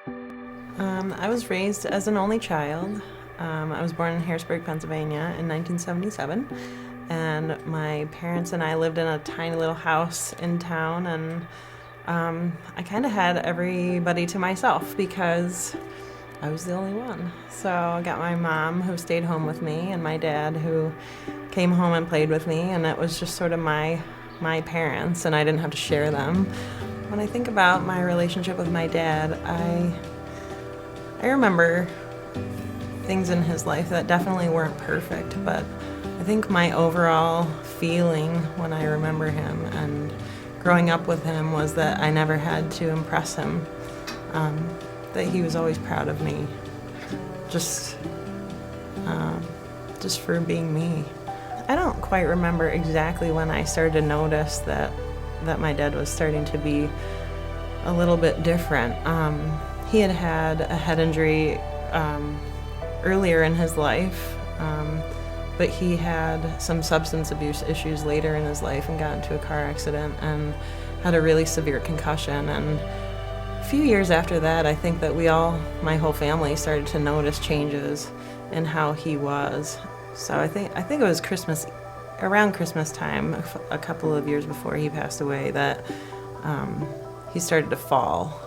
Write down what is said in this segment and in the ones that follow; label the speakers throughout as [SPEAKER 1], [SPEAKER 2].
[SPEAKER 1] I was raised as an only child. I was born in Harrisburg, Pennsylvania in 1977, and my parents and I lived in a tiny little house in town, and I kind of had everybody to myself because I was the only one. So I got my mom who stayed home with me and my dad who came home and played with me, and it was just sort of my parents, and I didn't have to share them. When I think about my relationship with my dad, I remember things in his life that definitely weren't perfect, but I think my overall feeling when I remember him and growing up with him was that I never had to impress him, that he was always proud of me, just for being me. I don't quite remember exactly when I started to notice that my dad was starting to be a little bit different. He had a head injury earlier in his life, but he had some substance abuse issues later in his life and got into a car accident and had a really severe concussion. And a few years after that, I think that my whole family started to notice changes in how he was. So I think it was around Christmas time, a couple of years before he passed away, that he started to fall.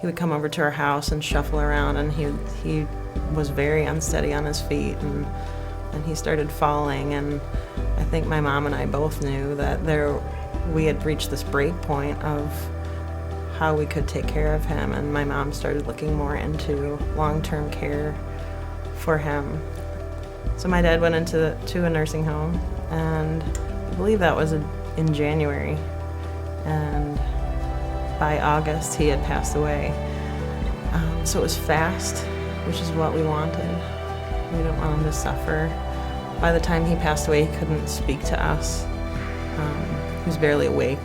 [SPEAKER 1] He would come over to our house and shuffle around, and he was very unsteady on his feet, and he started falling. And I think my mom and I both knew that we had reached this break point of how we could take care of him, and my mom started looking more into long-term care for him. So my dad went to a nursing home, and I believe that was in January, and by August he had passed away. So it was fast, which is what we wanted. We didn't want him to suffer. By the time he passed away, he couldn't speak to us. He was barely awake.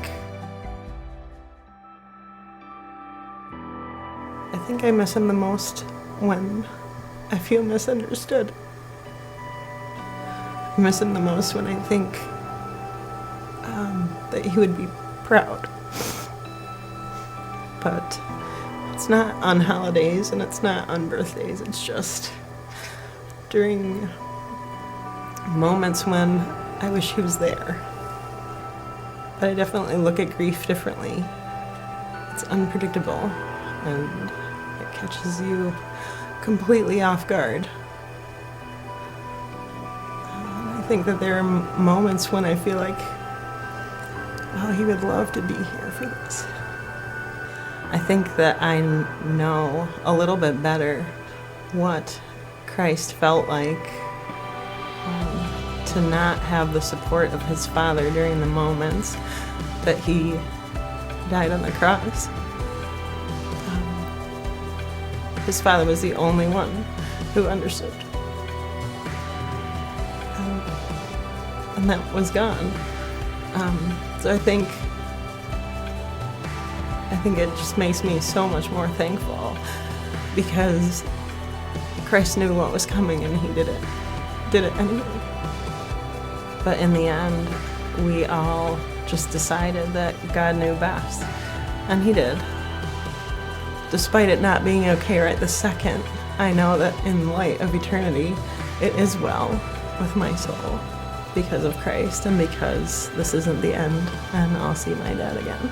[SPEAKER 1] I think I miss him the most when I feel misunderstood. I miss him the most when I think that he would be proud. But it's not on holidays and it's not on birthdays. It's just during moments when I wish he was there. But I definitely look at grief differently. It's unpredictable and it catches you completely off guard. I think that there are moments when I feel like, oh, he would love to be here for this. I think that I know a little bit better what Christ felt like to not have the support of his Father during the moments that he died on the cross. His Father was the only one who understood. And that was gone. So I think it just makes me so much more thankful because Christ knew what was coming and he did it anyway. But in the end, we all just decided that God knew best, and he did. Despite it not being okay right this second, I know that in light of eternity, it is well with my soul because of Christ and because this isn't the end and I'll see my dad again.